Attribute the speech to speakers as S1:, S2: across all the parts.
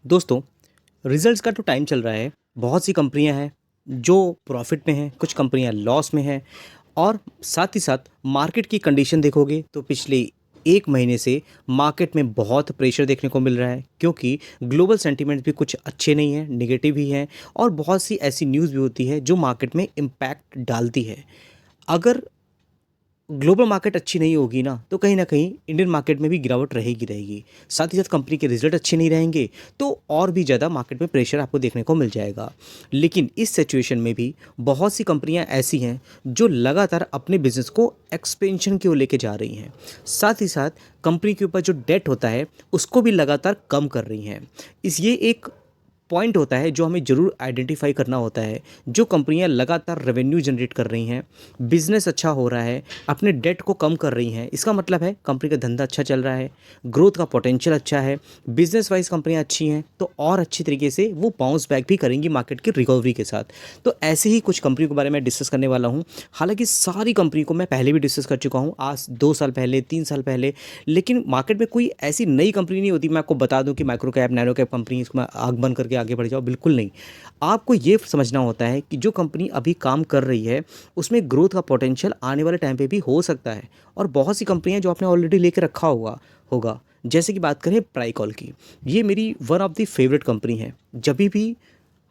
S1: दोस्तों, रिजल्ट्स का तो टाइम चल रहा है। बहुत सी कंपनियां हैं जो प्रॉफिट में हैं, कुछ कंपनियां लॉस में हैं और साथ ही साथ मार्केट की कंडीशन देखोगे तो पिछले 1 महीने से मार्केट में बहुत प्रेशर देखने को मिल रहा है, क्योंकि ग्लोबल सेंटीमेंट भी कुछ अच्छे नहीं हैं, नेगेटिव ही हैं और बहुत सी ऐसी न्यूज़ भी होती है जो मार्केट में इम्पैक्ट डालती है। अगर ग्लोबल मार्केट अच्छी नहीं होगी ना, तो कहीं न कहीं इंडियन मार्केट में भी गिरावट रहेगी। साथ ही साथ कंपनी के रिज़ल्ट अच्छे नहीं रहेंगे, तो और भी ज़्यादा मार्केट में प्रेशर आपको देखने को मिल जाएगा। लेकिन इस सिचुएशन में भी बहुत सी कंपनियाँ ऐसी हैं, जो लगातार अपने बिज़नेस को एक्सपेंशन की ओर लेके जा रही हैं। साथ ही साथ कंपनी के ऊपर जो डेट होता है, उसको भी लगातार कम कर रही हैं। ये एक पॉइंट होता है जो हमें ज़रूर आइडेंटिफाई करना होता है। जो कंपनियां लगातार रेवेन्यू जनरेट कर रही हैं, बिजनेस अच्छा हो रहा है, अपने डेट को कम कर रही हैं, इसका मतलब है कंपनी का धंधा अच्छा चल रहा है, ग्रोथ का पोटेंशियल अच्छा है, बिजनेस वाइज कंपनियां अच्छी हैं, तो और अच्छी तरीके से वो बाउंस बैक भी करेंगी मार्केट की रिकवरी के साथ। तो ऐसे ही कुछ कंपनी के बारे में डिस्कस करने वाला हूँ। हालांकि सारी कंपनी को मैं पहले भी डिस्कस कर चुका हूँ, आज 2 साल पहले, 3 साल पहले। लेकिन मार्केट में कोई ऐसी नई कंपनी नहीं होती मैं आपको बता दूं कि micro cap, nano cap company इसमें आग बंद करके आगे बढ़ जाओ, बिल्कुल नहीं। आपको ये समझना होता है कि जो कंपनी अभी काम कर रही है, उसमें ग्रोथ का पोटेंशियल आने वाले टाइम पे भी हो सकता है। और बहुत सी कंपनियां जो आपने ऑलरेडी लेके रखा होगा। जैसे कि बात करें प्राइकॉल की, ये मेरी one of the favourite company है। जब भी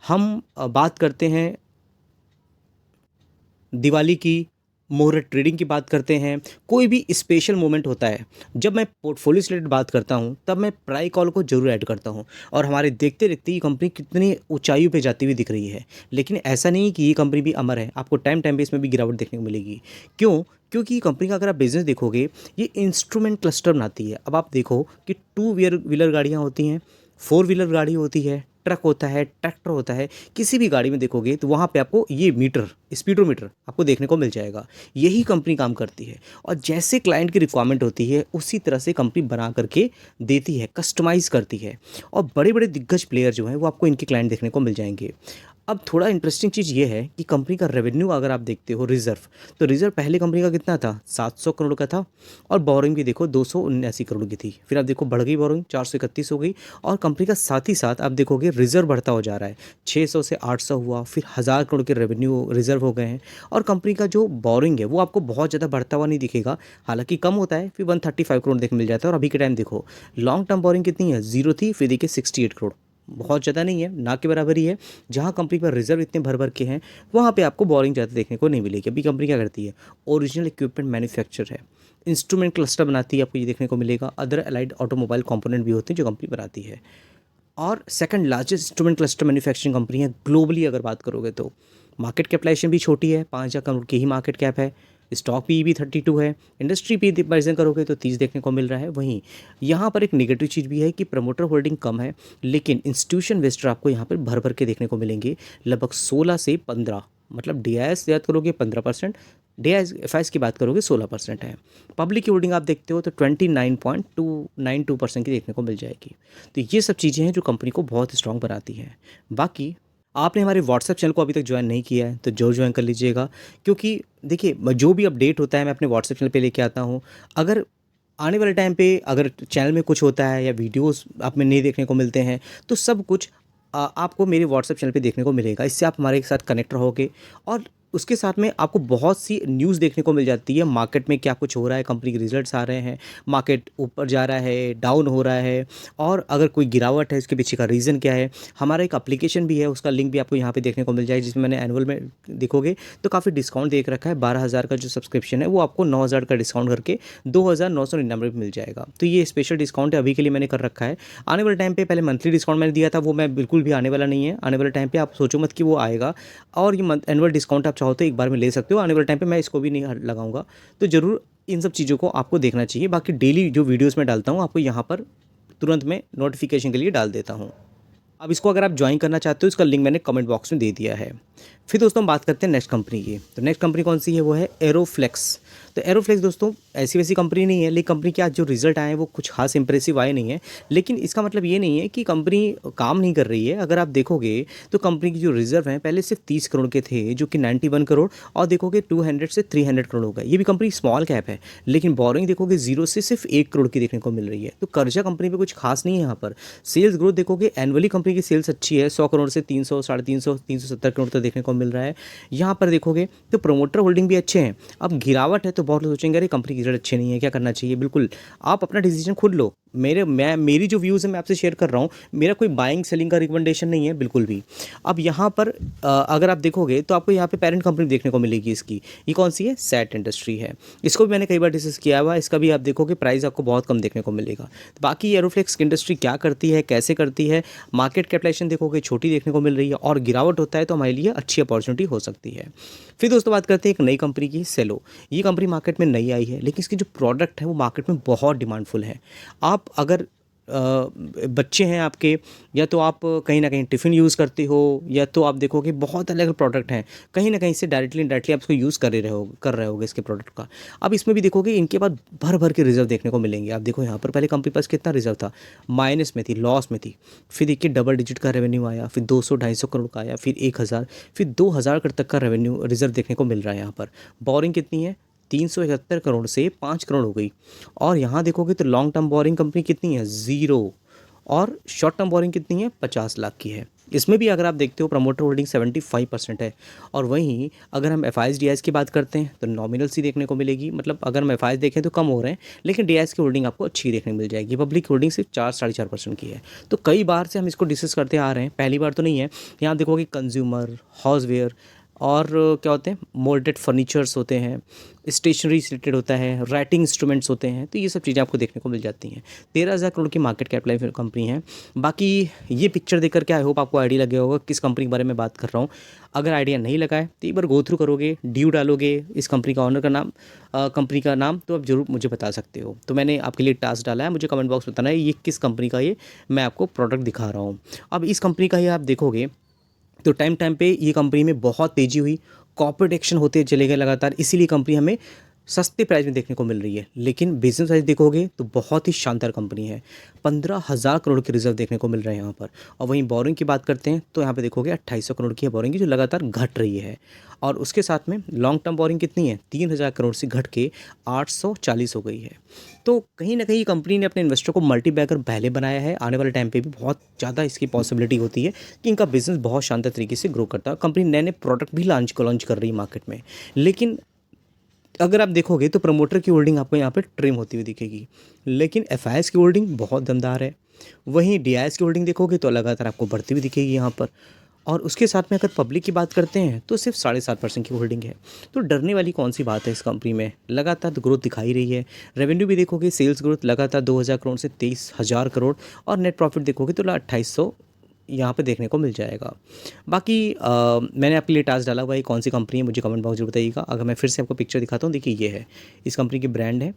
S1: हम बात करते हैं दिवाली की, मुहूर्त ट्रेडिंग की बात करते हैं, कोई भी स्पेशल मोमेंट होता है, जब मैं पोर्टफोलियो से रिलेटेड बात करता हूँ, तब मैं प्राई कॉल को ज़रूर ऐड करता हूँ। और हमारे देखते देखते ये कंपनी कितनी ऊंचाइयों पे जाती हुई दिख रही है। लेकिन ऐसा नहीं कि ये कंपनी भी अमर है, आपको टाइम टाइम पे इसमें भी गिरावट देखने को मिलेगी। क्यों? क्योंकि ये कंपनी का अगर आप बिजनेस देखोगे, ये इंस्ट्रूमेंट क्लस्टर बनाती है। अब आप देखो कि टू व्हीलर गाड़ियाँ होती हैं, फोर व्हीलर गाड़ी होती है, ट्रक होता है, ट्रैक्टर होता है। किसी भी गाड़ी में देखोगे तो वहाँ पे आपको ये मीटर, स्पीडोमीटर आपको देखने को मिल जाएगा। यही कंपनी काम करती है और जैसे क्लाइंट की रिक्वायरमेंट होती है, उसी तरह से कंपनी बना करके देती है, कस्टमाइज़ करती है। और बड़े बड़े दिग्गज प्लेयर जो हैं, वो आपको इनके क्लाइंट देखने को मिल जाएंगे। अब थोड़ा इंटरेस्टिंग चीज़ ये है कि कंपनी का रेवेन्यू अगर आप देखते हो, रिजर्व, तो रिजर्व पहले कंपनी का कितना था? 700 करोड़ का था। और बोरिंग भी देखो 279 करोड़ की थी। फिर आप देखो बढ़ गई बोरिंग, 431 हो गई। और कंपनी का साथ ही साथ आप देखोगे रिजर्व बढ़ता हो जा रहा है, 600 से 800 हुआ, फिर 1000 करोड़ के रेवेन्यू रिजर्व हो गए हैं। और कंपनी का जो बोरिंग है वो आपको बहुत ज़्यादा बढ़ता हुआ नहीं दिखेगा, हालांकि कम होता है, फिर 135 करोड़ देखने मिल जाता है। और अभी के टाइम देखो लॉन्ग टर्म बोरिंग कितनी है? 0 थी, फिर देखिए 68 करोड़। बहुत ज़्यादा नहीं है, ना के बराबर ही है। जहाँ कंपनी पर रिजर्व इतने भर भर के हैं, वहाँ पे आपको बोरिंग ज़्यादा देखने को नहीं मिलेगी। अभी कंपनी क्या करती है? ओरिजिनल इक्विपमेंट मैन्युफैक्चर है, इंस्ट्रूमेंट क्लस्टर बनाती है, आपको ये देखने को मिलेगा। अदर अलाइड ऑटोमोबाइल कंपोनेंट भी होते हैं जो कंपनी बनाती है। और second largest instrument cluster manufacturing company है ग्लोबली अगर बात करोगे तो। मार्केट कैपिटलाइजेशन भी छोटी है, 5,000 करोड़ की ही मार्केट कैप है। स्टॉक पी भी 32 है। इंडस्ट्री पी कंपेरिजन करोगे तो 30 देखने को मिल रहा है। वहीं यहाँ पर एक नेगेटिव चीज़ भी है कि प्रमोटर होल्डिंग कम है, लेकिन इंस्टीट्यूशन इन्वेस्टर आपको यहाँ पर भर भर के देखने को मिलेंगे। लगभग 16 से 15, मतलब DIS याद करोगे 15%, DIS की बात करोगे 16% है। पब्लिक की होल्डिंग आप देखते हो तो 29.292% की देखने को मिल जाएगी। तो ये सब चीज़ें हैं जो कंपनी को बहुत स्ट्रॉन्ग बनाती हैं। बाकी आपने हमारे व्हाट्सएप चैनल को अभी तक ज्वाइन नहीं किया है तो ज़रूर ज्वाइन कर लीजिएगा, क्योंकि देखिए जो भी अपडेट होता है मैं अपने व्हाट्सएप चैनल पे लेके आता हूँ। अगर आने वाले टाइम पे अगर चैनल में कुछ होता है या वीडियोस आप में नहीं देखने को मिलते हैं, तो सब कुछ आपको मेरे व्हाट्सएप चैनल पे देखने को मिलेगा। इससे आप हमारे साथ कनेक्ट रहोगे और उसके साथ में आपको बहुत सी न्यूज़ देखने को मिल जाती है। मार्केट में क्या कुछ हो रहा है, कंपनी के रिजल्ट्स आ रहे हैं, मार्केट ऊपर जा रहा है, डाउन हो रहा है, और अगर कोई गिरावट है इसके पीछे का रीज़न क्या है। हमारा एक एप्लीकेशन भी है, उसका लिंक भी आपको यहाँ पे देखने को मिल जाएगा, जिसमें मैंने एनुअल में देखोगे तो काफ़ी डिस्काउंट देख रखा है। 12,000 का जो सब्सक्रिप्शन है वो आपको 9,000 का डिस्काउंट करके 2,999 में मिल जाएगा। तो ये स्पेशल डिस्काउंट है, अभी के लिए मैंने कर रखा है। आने वाले टाइम पे पहले मंथली डिस्काउंट मैंने दिया था, वो मैं बिल्कुल भी आने वाला नहीं है। आने वाले टाइम पे आप सोचो मत कि वो आएगा। और ये मंथ एनुअल डिस्काउंट आप चाहो तो एक बार में ले सकते हो। आने वाले टाइम पे मैं इसको भी नहीं लगाऊंगा। तो ज़रूर इन सब चीज़ों को आपको देखना चाहिए। बाकी डेली जो वीडियोस मैं डालता हूँ आपको यहाँ पर तुरंत में नोटिफिकेशन के लिए डाल देता हूँ। अब इसको अगर आप ज्वाइन करना चाहते हो, इसका लिंक मैंने कमेंट बॉक्स में दे दिया है। फिर दोस्तों हम बात करते हैं नेक्स्ट कंपनी की। तो नेक्स्ट कंपनी कौन सी है? वो है एरोफ्लेक्स। तो एरोफ्लेक्स दोस्तों ऐसी वैसी कंपनी नहीं है, लेकिन कंपनी के आज जो रिजल्ट आए हैं वो कुछ खास इंप्रेसिव आए नहीं है। लेकिन इसका मतलब ये नहीं है कि कंपनी काम नहीं कर रही है। अगर आप देखोगे तो कंपनी की जो रिजर्व हैं पहले सिर्फ 30 करोड़ के थे, जो कि 91 करोड़, और देखोगे 200 से 300 करोड़ हो गए। ये भी कंपनी स्मॉल कैप है, लेकिन बोरिंग देखोगे जीरो से सिर्फ 1 करोड़ की देखने को मिल रही है। तो कर्जा कंपनी पे कुछ खास नहीं है यहाँ पर। सेल्स ग्रोथ देखोगे एनुअली कंपनी की सेल्स अच्छी है, 100 करोड़ से 300, 350, 370 करोड़ तक देखने को मिल रहा है। यहाँ पर देखोगे तो प्रोमोटर होल्डिंग भी अच्छे हैं। अब गिरावट है तो बहुत लोग सोचेंगे अरे कंपनी की रिजल्ट अच्छे नहीं है, क्या करना चाहिए। बिल्कुल आप अपना डिसीजन खुद लो। मेरी जो व्यूज़ है मैं आपसे शेयर कर रहा हूँ, मेरा कोई बाइंग सेलिंग का रिकमेंडेशन नहीं है बिल्कुल भी। अब यहाँ पर अगर आप देखोगे तो आपको यहाँ पे पेरेंट कंपनी देखने को मिलेगी इसकी। ये कौन सी है? सैट इंडस्ट्री है। इसको भी मैंने कई बार डिस्कस किया हुआ, इसका भी आप देखोगे प्राइस आपको बहुत कम देखने को मिलेगा। तो बाकी एरोफ्लेक्स इंडस्ट्री क्या करती है, कैसे करती है, मार्केट कैपिटलाइजेशन देखोगे छोटी देखने को मिल रही है, और गिरावट होता है तो हमारे लिए अच्छी अपॉर्चुनिटी हो सकती है। फिर दोस्तों बात करते हैं एक नई कंपनी की, सेलो। ये कंपनी मार्केट में नई आई है, लेकिन इसकी जो प्रोडक्ट है वो मार्केट में बहुत डिमांडफुल है। आप अगर बच्चे हैं आपके, या तो आप कहीं ना कहीं टिफ़िन यूज़ करते हो, या तो आप देखोगे बहुत अलग अलग प्रोडक्ट हैं, कहीं ना कहीं से डायरेक्टली इनडायरेक्टली आप उसको यूज़ कर रहे होगे इसके प्रोडक्ट का। अब इसमें भी देखोगे इनके पास भर भर के रिजर्व देखने को मिलेंगे। आप देखो यहाँ पर पहले कंपनी पास कितना रिजर्व था, माइनस में थी, लॉस में थी। फिर देखिए डबल डिजिट का रेवेन्यू आया, फिर 200-250 करोड़ का आया, फिर 1000, फिर 2000 तक का रेवेन्यू रिजर्व देखने को मिल रहा है यहाँ पर। बोरिंग कितनी है? 371 करोड़ से 5 करोड़ हो गई। और यहाँ देखोगे तो लॉन्ग टर्म बोरिंग कंपनी कितनी है? ज़ीरो। और शॉर्ट टर्म बोरिंग कितनी है? 50 लाख की है। इसमें भी अगर आप देखते हो प्रमोटर होल्डिंग 75% है। और वहीं अगर हम एफआईएस डीआईएस की बात करते हैं तो नॉमिनल सी देखने को मिलेगी, मतलब अगर हम एफआईएस देखें तो कम हो रहे हैं, लेकिन डीआईएस की होल्डिंग आपको अच्छी देखने को मिल जाएगी। पब्लिक होल्डिंग सिर्फ 4-4.5% की है। तो कई बार से हम इसको डिस्कस करते आ रहे हैं, पहली बार तो नहीं है। यहाँ देखोगे कंज्यूमर, हाउसवेयर, और क्या होते हैं, मोल्डेड फर्नीचर्स होते हैं, स्टेशनरी से रिलेटेड होता है, राइटिंग इंस्ट्रूमेंट्स होते हैं। तो ये सब चीज़ें आपको देखने को मिल जाती हैं। 13,000 करोड़ की मार्केट कैपिटलाइजेशन कंपनी है। बाकी ये पिक्चर देख करके आई होप आपको आइडिया लगे होगा किस कंपनी के बारे में बात कर रहा हूँ। अगर आइडिया नहीं लगा है तो एक बार गो थ्रू करोगे, ड्यू डालोगे इस कंपनी का ऑनर का नाम, कंपनी का नाम, तो आप ज़रूर मुझे बता सकते हो। तो मैंने आपके लिए टास्क डाला है, मुझे कमेंट बॉक्स में बताना है ये किस कंपनी का, ये मैं आपको प्रोडक्ट दिखा रहा हूँ। अब इस कंपनी का ही आप देखोगे तो टाइम पे ये कंपनी में बहुत तेज़ी हुई, कॉर्पोरेट एक्शन होते चले गए लगातार, इसीलिए कंपनी हमें सस्ते प्राइस में देखने को मिल रही है। लेकिन बिजनेस वाइज देखोगे तो बहुत ही शानदार कंपनी है। 15,000 करोड़ के रिजर्व देखने को मिल रहे हैं यहाँ पर। और वहीं बोरिंग की बात करते हैं तो यहाँ पे देखोगे 2800 करोड़ की है बोरिंग की, जो लगातार घट रही है। और उसके साथ में लॉन्ग टर्म बोरिंग कितनी है? 3,000 करोड़ से घट के 840 हो गई है। तो कहीं ना कहीं कंपनी ने अपने इन्वेस्टर को मल्टीबैगर पहले बनाया है। आने वाले टाइम पे भी बहुत ज़्यादा इसकी पॉसिबिलिटी होती है कि इनका बिजनेस बहुत शानदार तरीके से ग्रो करता है। कंपनी नए नए प्रोडक्ट भी लॉन्च कर रही है मार्केट में। लेकिन अगर आप देखोगे तो प्रमोटर की होल्डिंग आपको यहाँ पे ट्रिम होती हुई दिखेगी, लेकिन एफआईएस की होल्डिंग बहुत दमदार है। वहीं डीआईएस की होल्डिंग देखोगे तो लगातार आपको बढ़ती हुई दिखेगी यहाँ पर। और उसके साथ में अगर पब्लिक की बात करते हैं तो सिर्फ 7.5% की होल्डिंग है। तो डरने वाली कौन सी बात है इस कंपनी में? लगातार ग्रोथ दिखाई रही है। रेवेन्यू भी देखोगे, सेल्स ग्रोथ लगातार 2,000 करोड़ से 23,000 करोड़, और नेट प्रॉफिट देखोगे तो 2,800 यहाँ पे देखने को मिल जाएगा। बाकी मैंने आपके लिए टास्क डाला हुआ है, कौन सी कंपनी है मुझे कमेंट बॉक्स में बताइएगा। अगर मैं फिर से आपको पिक्चर दिखाता हूँ, देखिए ये है, इस कंपनी की ब्रांड है।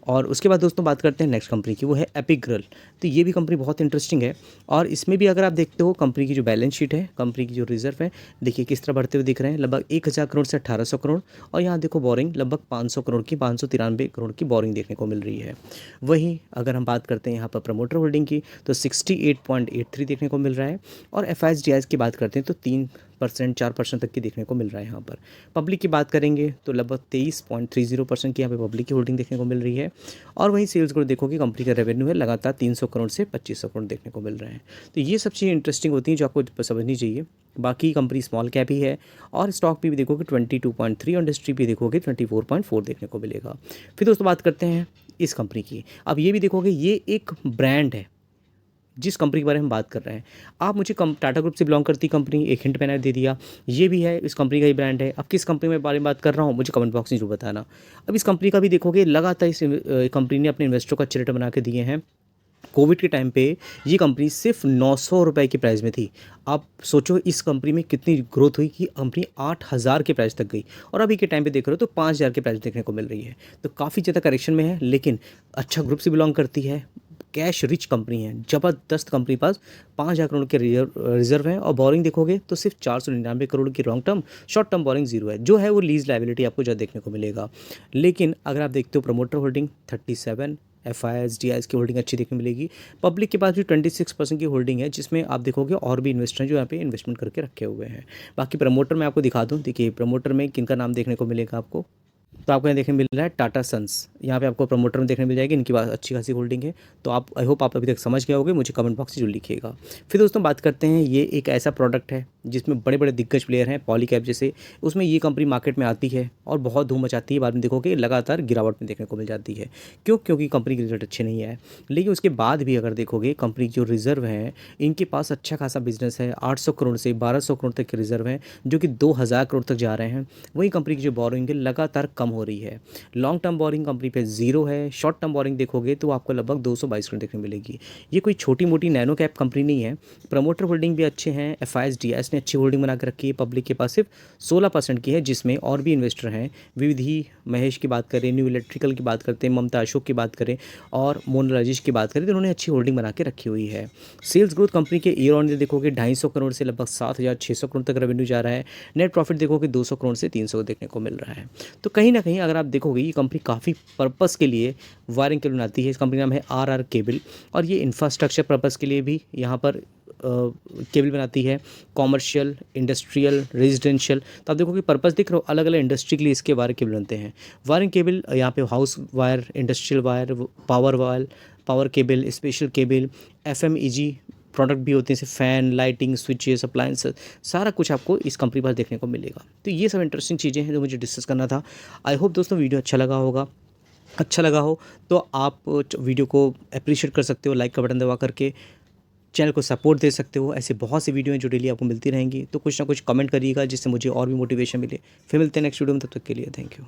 S1: और उसके बाद दोस्तों बात करते हैं नेक्स्ट कंपनी की, वो है एपिक ग्रिल। तो ये भी कंपनी बहुत इंटरेस्टिंग है। और इसमें भी अगर आप देखते हो कंपनी की जो बैलेंस शीट है, कंपनी की जो रिजर्व है, देखिए किस तरह बढ़ते हुए दिख रहे हैं, लगभग 1,000 करोड़ से 1,800 करोड़। और यहाँ देखो बोरिंग लगभग 500 करोड़ की, 593 करोड़ की बोरिंग देखने को मिल रही है। वहीं अगर हम बात करते हैं यहाँ पर प्रमोटर होल्डिंग की तो 68.83 देखने को मिल रहा है। और एफआईएस की बात करते हैं तो 3%-4% तक की देखने को मिल रहा है यहाँ पर। पब्लिक की बात करेंगे तो लगभग 23.30% की यहाँ पे पब्लिक की होल्डिंग देखने को मिल रही है। और वहीं सेल्स ग्रोथ देखोगे, कंपनी का रेवेन्यू है लगातार 300 करोड़ से 2500 करोड़ देखने को मिल रहे हैं। तो ये सब चीज़ें इंटरेस्टिंग होती हैं जो आपको समझनी चाहिए। बाकी कंपनी स्मॉल कैप ही है, और स्टॉक भी देखोगे 22.3 और इंडस्ट्री भी देखोगे 24.4 देखने को मिलेगा। फिर दोस्तों बात करते हैं इस कंपनी की। अब ये भी देखोगे, ये एक ब्रांड है जिस कंपनी के बारे में बात कर रहे हैं। आप मुझे टाटा ग्रुप से बिलोंग करती कंपनी, एक हिंट मैंने दे दिया, ये भी है, इस कंपनी का ही ब्रांड है। अब किस कंपनी में बारे में बात कर रहा हूँ मुझे कमेंट बॉक्स में जरूर बताना। अब इस कंपनी का भी देखोगे, लगातार इस कंपनी ने अपने इन्वेस्टरों को अच्छे रेट बना के दिए हैं। कोविड के टाइम पे ये कंपनी सिर्फ 900 रुपये की प्राइस में थी। आप सोचो इस कंपनी में कितनी ग्रोथ हुई कि कंपनी 8,000 के प्राइस तक गई, और अभी के टाइम पे देख रहे हो तो 5,000 के प्राइस देखने को मिल रही है। तो काफ़ी ज़्यादा करेक्शन में है, लेकिन अच्छा ग्रुप से बिलोंग करती है, कैश रिच कंपनी है, ज़बरदस्त कंपनी पास 5,000 करोड़ के रिजर्व हैं और बोरिंग देखोगे तो सिर्फ 499 करोड़ की long term, short term borrowing zero है, जो है वो लीज लाइबिलिटी आपको ज़्यादा देखने को मिलेगा। लेकिन अगर आप देखते हो प्रमोटर होल्डिंग 37, एफआईआईज डीआईएस की होल्डिंग अच्छी देखने मिलेगी। पब्लिक के पास भी 26% की होल्डिंग है, जिसमें आप देखोगे और भी इन्वेस्टर हैं जो यहाँ पे इन्वेस्टमेंट करके रखे हुए हैं। बाकी प्रमोटर मैं आपको दिखा दूँ, देखिए प्रमोटर में किनका नाम देखने को मिलेगा आपको, तो आपको यहाँ देखने मिल रहा है टाटा सन्स, यहाँ पे आपको प्रमोटर में देखने मिल जाएगी, इनकी बात अच्छी खासी होल्डिंग है। तो आप आई होप आप अभी तक समझ गए होंगे, मुझे कमेंट बॉक्स में जरूर लिखिएगा। फिर दोस्तों बात करते हैं, ये एक ऐसा प्रोडक्ट है जिसमें बड़े बड़े दिग्गज प्लेयर हैं, पॉलीकैब जैसे, उसमें ये कंपनी मार्केट में आती है और बहुत धूम मचाती है, बाद में देखोगे लगातार गिरावट में देखने को मिल जाती है। क्योंकि कंपनी के रिजल्ट अच्छे नहीं आए। लेकिन उसके बाद भी अगर देखोगे कंपनी जो रिजर्व हैं, इनके पास अच्छा खासा बिजनेस है, 800 करोड़ से 1200 करोड़ तक के रिजर्व हैं, जो कि 2000 करोड़ तक जा रहे हैं। वहीं कंपनी की जो बोरोइंग है लगातार कम हो रही है। लॉन्ग टर्म बोरिंग कंपनी पे जीरो है, शॉर्ट टर्म बोरिंग देखोगे तो आपको लगभग 222 करोड़ देखने मिलेगी। ये कोई छोटी मोटी नैनो कैप कंपनी नहीं है। प्रमोटर होल्डिंग भी अच्छे हैं, एफआईआईज डीआईएस ने अच्छी होल्डिंग बना के रखी है, पब्लिक के पास सिर्फ 16% की है, जिसमें और भी इन्वेस्टर हैं, विविधि महेश की बात करें, न्यू इलेक्ट्रिकल की बात करते हैं, ममता अशोक की बात करें और मोनराजेश की बात करें, तो उन्होंने अच्छी होल्डिंग बना के रखी हुई है। सेल्स ग्रोथ कंपनी के ईयर ऑन ईयर देखोगे 250 करोड़ से लगभग 7,600 करोड़ तक रेवेन्यू जा रहा है। नेट प्रॉफिट देखोगे 200 करोड़ से 300 देखने को मिल रहा है। तो कहीं ना कहीं अगर आप देखोगे ये कंपनी काफ़ी पर्पस के लिए वायरिंग केबल बनाती है। इस कंपनी का नाम है आरआर केबल, और ये इंफ्रास्ट्रक्चर पर्पस के लिए भी यहाँ पर केबल बनाती है, कॉमर्शियल, इंडस्ट्रियल, रेजिडेंशियल। तो आप देखो कि पर्पस दिख रहा हो, अलग अलग इंडस्ट्री के लिए इसके वायर केबल बनते हैं। वायरिंग केबल यहाँ पे house wire, industrial wire, power wire, power cable, special cable, FMEG product भी होते हैं, जैसे फ़ैन, लाइटिंग, स्विचेस, अप्लायंसेस, सारा कुछ आपको इस कंपनी पर देखने को मिलेगा। तो ये सब इंटरेस्टिंग चीज़ें हैं जो मुझे डिस्कस करना था। आई होप दोस्तों वीडियो अच्छा लगा होगा। अच्छा लगा हो तो आप वीडियो को अप्रिशिएट कर सकते हो, लाइक का बटन दबा करके चैनल को सपोर्ट दे सकते हो। ऐसे बहुत सी वीडियो हैं जो डेली आपको मिलती रहेंगी, तो कुछ ना कुछ कमेंट करिएगा जिससे मुझे और भी मोटिवेशन मिले। फिर मिलते हैं नेक्स्ट वीडियो में, तब तक के लिए थैंक यू।